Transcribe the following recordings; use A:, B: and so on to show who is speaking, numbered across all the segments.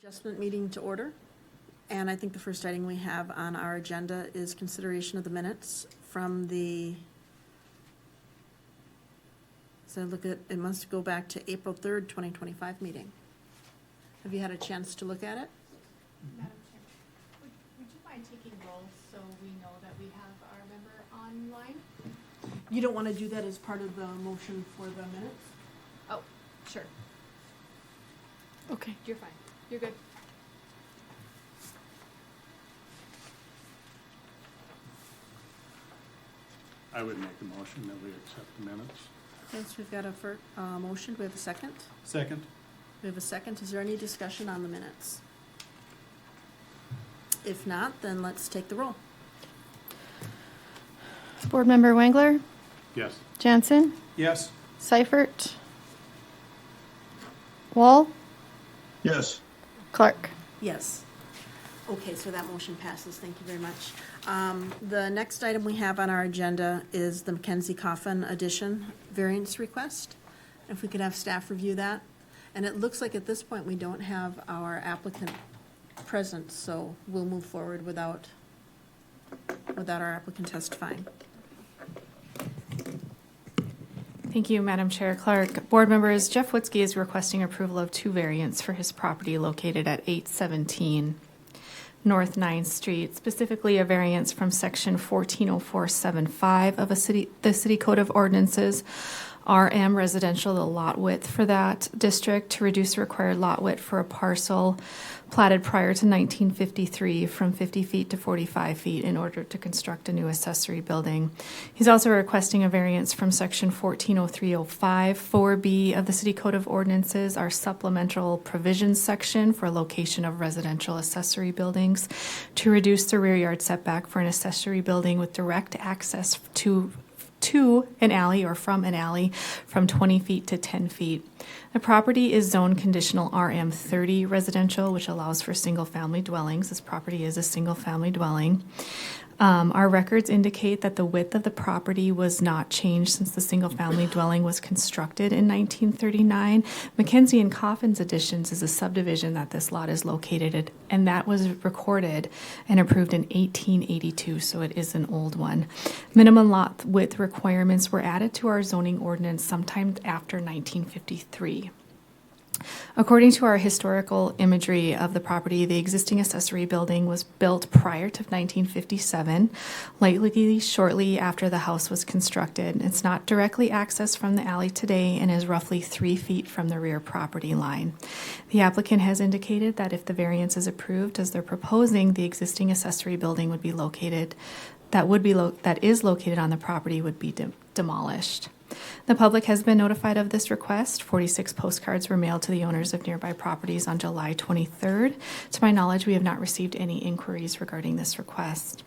A: Adjustment meeting to order. And I think the first item we have on our agenda is consideration of the minutes from the, so look at, it must go back to April 3rd, 2025 meeting. Have you had a chance to look at it?
B: Madam Chair, would you mind taking roll so we know that we have our member online?
A: You don't want to do that as part of the motion for the minutes?
B: Oh, sure.
A: Okay.
B: You're fine. You're good.
C: I would make a motion that we accept the minutes.
A: Okay, so we've got a motion. Do we have a second?
C: Second.
A: We have a second. Is there any discussion on the minutes? If not, then let's take the roll.
D: Board Member Wengler,
C: Yes.
D: Jansen,
C: Yes.
D: Seifert, Wall,
E: Yes.
D: Clark.
A: Yes. Okay, so that motion passes. Thank you very much. The next item we have on our agenda is the Mackenzie Coffin addition variance request. If we could have staff review that. And it looks like at this point we don't have our applicant present, so we'll move forward without our applicant testifying.
F: Thank you, Madam Chair. Clark. Board members, Jeff Witzke is requesting approval of two variants for his property located at 817 North 9th Street, specifically a variance from Section 140475 of the City Code of Ordinances, RM residential, the lot width for that district, to reduce the required lot width for a parcel platted prior to 1953 from 50 feet to 45 feet in order to construct a new accessory building. He's also requesting a variance from Section 140305 4B of the City Code of Ordinances, our supplemental provisions section for location of residential accessory buildings, to reduce the rear yard setback for an accessory building with direct access to an alley or from an alley from 20 feet to 10 feet. The property is zone conditional RM 30 residential, which allows for single-family dwellings. This property is a single-family dwelling. Our records indicate that the width of the property was not changed since the single-family dwelling was constructed in 1939. Mackenzie and Coffin's Additions is a subdivision that this lot is located at, and that was recorded and approved in 1882, so it is an old one. Minimum lot width requirements were added to our zoning ordinance sometime after 1953. According to our historical imagery of the property, the existing accessory building was built prior to 1957, likely shortly after the house was constructed. It's not directly accessed from the alley today and is roughly 3 feet from the rear property line. The applicant has indicated that if the variance is approved, as they're proposing, the existing accessory building would be located, that is located on the property would be demolished. The public has been notified of this request. 46 postcards were mailed to the owners of nearby properties on July 23rd. To my knowledge, we have not received any inquiries regarding this request.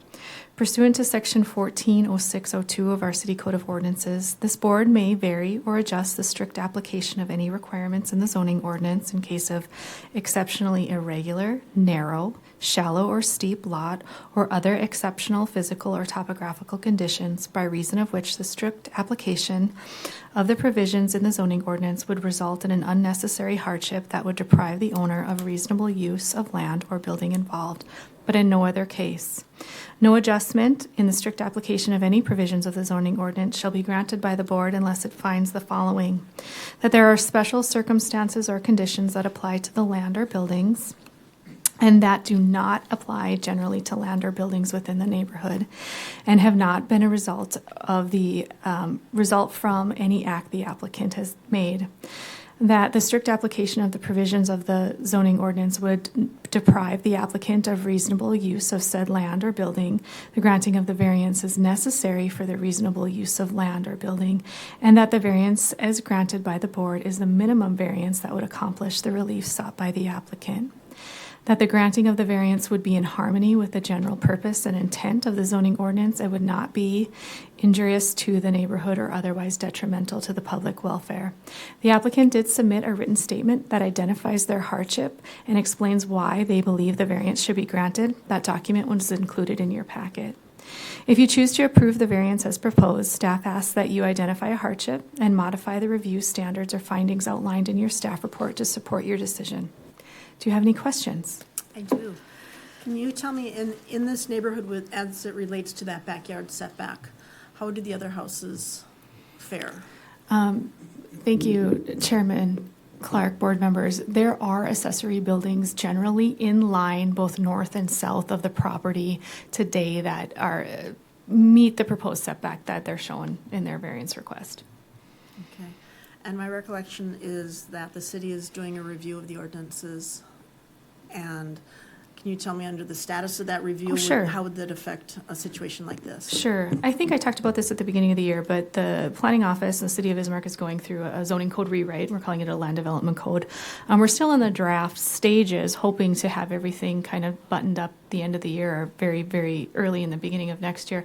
F: Pursuant to Section 140602 of our City Code of Ordinances, this board may vary or adjust the strict application of any requirements in the zoning ordinance in case of exceptionally irregular, narrow, shallow or steep lot, or other exceptional physical or topographical conditions by reason of which the strict application of the provisions in the zoning ordinance would result in an unnecessary hardship that would deprive the owner of reasonable use of land or building involved, but in no other case. No adjustment in the strict application of any provisions of the zoning ordinance shall be granted by the board unless it finds the following: that there are special circumstances or conditions that apply to the land or buildings and that do not apply generally to land or buildings within the neighborhood and have not been a result from any act the applicant has made. That the strict application of the provisions of the zoning ordinance would deprive the applicant of reasonable use of said land or building. The granting of the variance is necessary for the reasonable use of land or building, and that the variance as granted by the board is the minimum variance that would accomplish the relief sought by the applicant. That the granting of the variance would be in harmony with the general purpose and intent of the zoning ordinance and would not be injurious to the neighborhood or otherwise detrimental to the public welfare. The applicant did submit a written statement that identifies their hardship and explains why they believe the variance should be granted. That document was included in your packet. If you choose to approve the variance as proposed, staff asks that you identify a hardship and modify the review standards or findings outlined in your staff report to support your decision. Do you have any questions?
A: I do. Can you tell me, in this neighborhood with, as it relates to that backyard setback, how do the other houses fare?
F: Thank you, Chairman Clark, board members. There are accessory buildings generally in line, both north and south of the property today that are, meet the proposed setback that they're shown in their variance request.
A: Okay. And my recollection is that the city is doing a review of the ordinances. And can you tell me under the status of that review?
F: Oh, sure.
A: How would that affect a situation like this?
F: Sure. I think I talked about this at the beginning of the year, but the planning office in the city of Bismarck is going through a zoning code rewrite. We're calling it a land development code. We're still in the draft stages, hoping to have everything kind of buttoned up the end of the year or very, very early in the beginning of next year.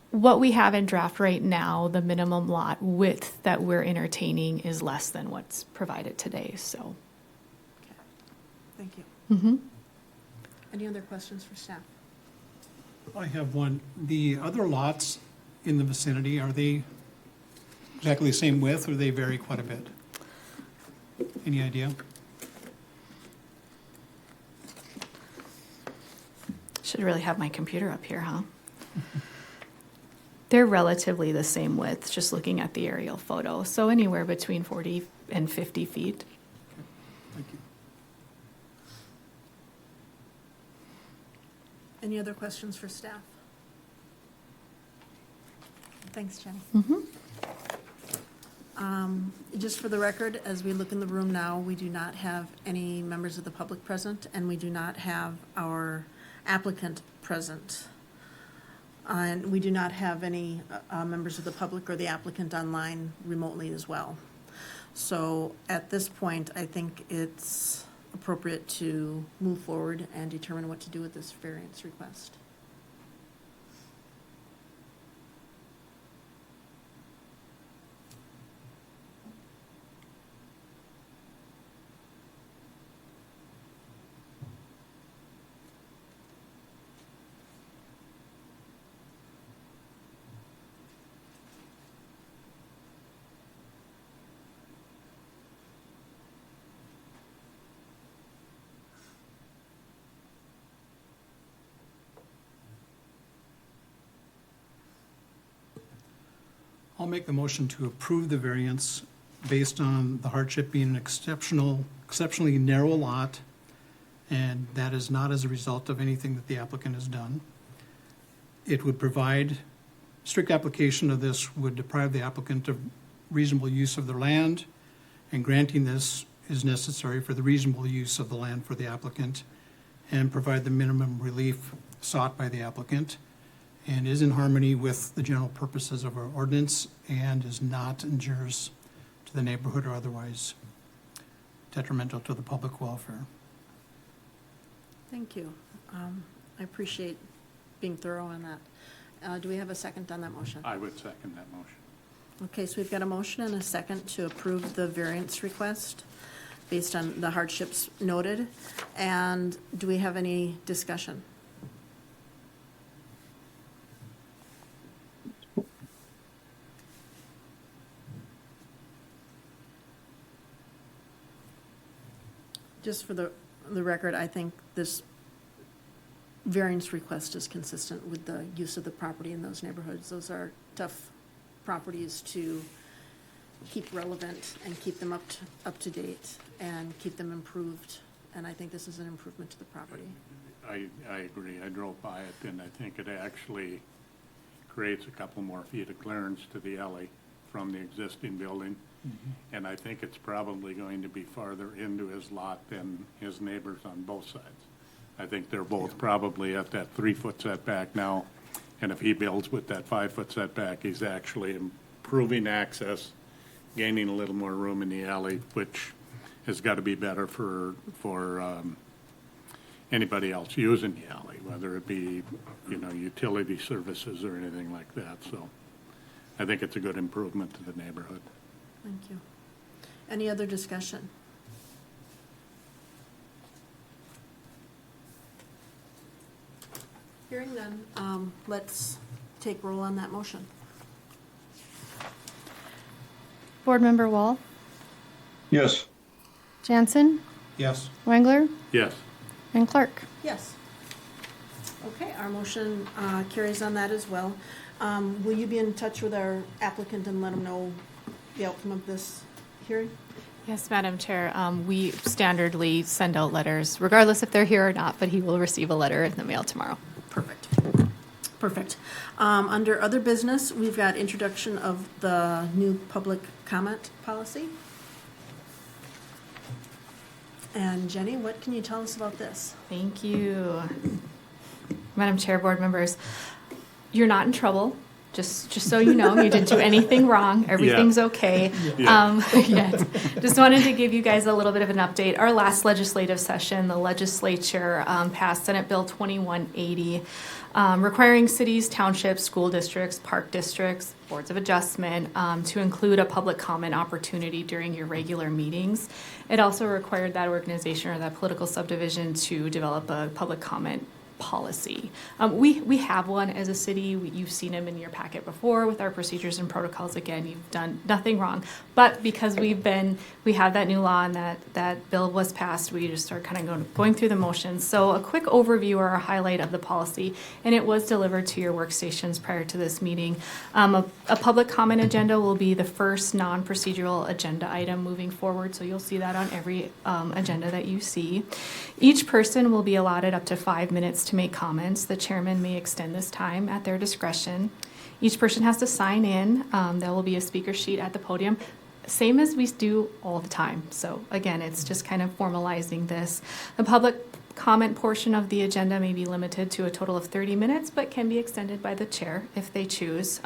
F: What we have in draft right now, the minimum lot width that we're entertaining is less than what's provided today, so.
A: Okay. Thank you.
F: Mm-hmm.
A: Any other questions for staff?
C: I have one. The other lots in the vicinity, are they exactly the same width, or they vary quite a bit? Any idea?
F: Should really have my computer up here, huh? They're relatively the same width, just looking at the aerial photo. So anywhere between 40 and 50 feet.
C: Thank you.
A: Any other questions for staff? Thanks, Jenny.
F: Mm-hmm.
A: Just for the record, as we look in the room now, we do not have any members of the public present, and we do not have our applicant present. And we do not have any members of the public or the applicant online remotely as well. So at this point, I think it's appropriate to move forward and determine what to do with this variance request.
C: I'll make the motion to approve the variance based on the hardship being an exceptionally narrow lot, and that is not as a result of anything that the applicant has done. It would provide, strict application of this would deprive the applicant of reasonable use of their land, and granting this is necessary for the reasonable use of the land for the applicant and provide the minimum relief sought by the applicant, and is in harmony with the general purposes of our ordinance and is not injurious to the neighborhood or otherwise detrimental to the public welfare.
A: Thank you. I appreciate being thorough on that. Do we have a second on that motion?
C: I would second that motion.
A: Okay, so we've got a motion and a second to approve the variance request based on the hardships noted. And do we have any discussion? Just for the record, I think this variance request is consistent with the use of the property in those neighborhoods. Those are tough properties to keep relevant and keep them up to date and keep them improved. And I think this is an improvement to the property.
E: I agree. I drove by it, and I think it actually creates a couple more feet of clearance to the alley from the existing building. Mm-hmm. And I think it's probably going to be farther into his lot than his neighbors on both sides. I think they're both probably at that 3-foot setback now. And if he builds with that 5-foot setback, he's actually improving access, gaining a little more room in the alley, which has got to be better for anybody else using the alley, whether it be, utility services or anything like that. So I think it's a good improvement to the neighborhood.
A: Thank you. Any other discussion? Hearing none, let's take roll on that motion.
D: Board Member Wall,
G: Yes.
D: Jansen,
C: Yes.
D: Wangler,
E: Yes.
D: and Clark.
A: Yes. Okay, our motion carries on that as well. Will you be in touch with our applicant and let them know the outcome of this hearing?
F: Yes, Madam Chair. We standardly send out letters, regardless if they're here or not, but he will receive a letter in the mail tomorrow.
A: Perfect. Perfect. Under other business, we've got introduction of the new public comment policy. And Jenny, what can you tell us about this?
F: Thank you. Madam Chair, board members, you're not in trouble. Just so you know, you didn't do anything wrong. Everything's okay. Yet. Just wanted to give you guys a little bit of an update. Our last legislative session, the legislature passed Senate Bill 2180, requiring cities, townships, school districts, park districts, boards of adjustment to include a public comment opportunity during your regular meetings. It also required that organization or that political subdivision to develop a public comment policy. We have one as a city. You've seen them in your packet before with our procedures and protocols. Again, you've done nothing wrong. But because we have that new law and that bill was passed, we just start kind of going through the motions. So a quick overview or a highlight of the policy, and it was delivered to your workstations prior to this meeting. A public comment agenda will be the first non-procedural agenda item moving forward. So you'll see that on every agenda that you see. Each person will be allotted up to 5 minutes to make comments. The chairman may extend this time at their discretion. Each person has to sign in. There will be a speaker sheet at the podium, same as we do all the time. So again, it's just kind of formalizing this. The public comment portion of the agenda may be limited to a total of 30 minutes, but can be extended by the chair if they choose.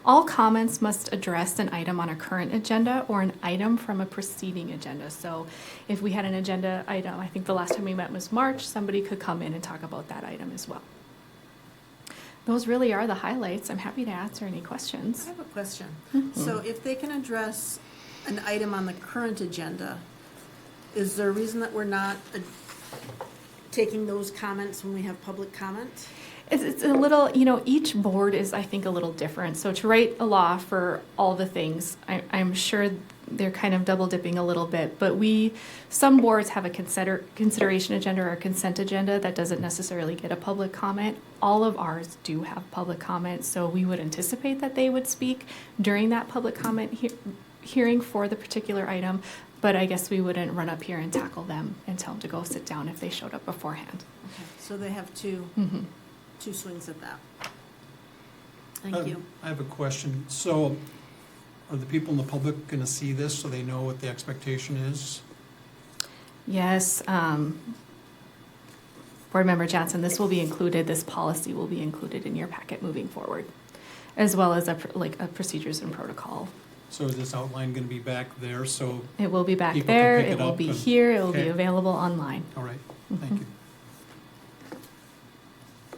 F: All comments must address an item on a current agenda or an item from a preceding agenda. So if we had an agenda item, I think the last time we met was March, somebody could come in and talk about that item as well. Those really are the highlights. I'm happy to answer any
A: I
F: questions.
A: have a question. So if they can address an item on the current agenda, is there a reason that we're not taking those comments when we have public comment?
F: It's a little, each board is, I think, a little different. So to write a law for all the things, I'm sure they're kind of double dipping a little bit, but some boards have a consideration agenda or a consent agenda that doesn't necessarily get a public comment. All of ours do have public comment, so we would anticipate that they would speak during that public comment hearing for the particular item. But I guess we wouldn't run up here and tackle them and tell them to go sit down if they showed up beforehand.
A: Okay, so they have two swings at that. Thank you.
C: I have a question. So are the people in the public going to see this so they know what the expectation is?
F: Yes. Board Member Johnson, this policy will be included in your packet moving forward, as well as a procedures and protocol.
C: So is this outline going to be back there so?
F: It will be back
C: people can
F: there,
C: pick
F: it
C: it
F: will
C: up
F: be
C: and-
F: here, it will be
C: Okay.
F: available online.
C: All right, thank you.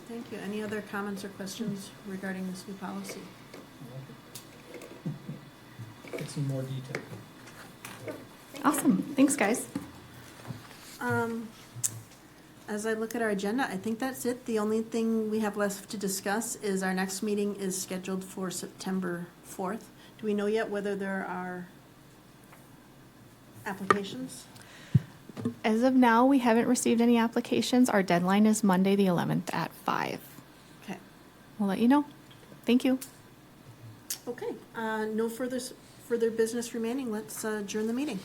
A: Thank you. Any other comments or questions regarding this new policy?
C: Get some more detail.
F: Awesome, thanks guys.
A: As I look at our agenda, I think that's it. The only thing we have left to discuss is our next meeting is scheduled for September 4th. Do we know yet whether there are applications?
F: As of now, we haven't received any applications. Our deadline is Monday, the 11th at 5.
A: Okay.
F: We'll let you know. Thank you.
A: Okay, no further business remaining. Let's adjourn the meeting.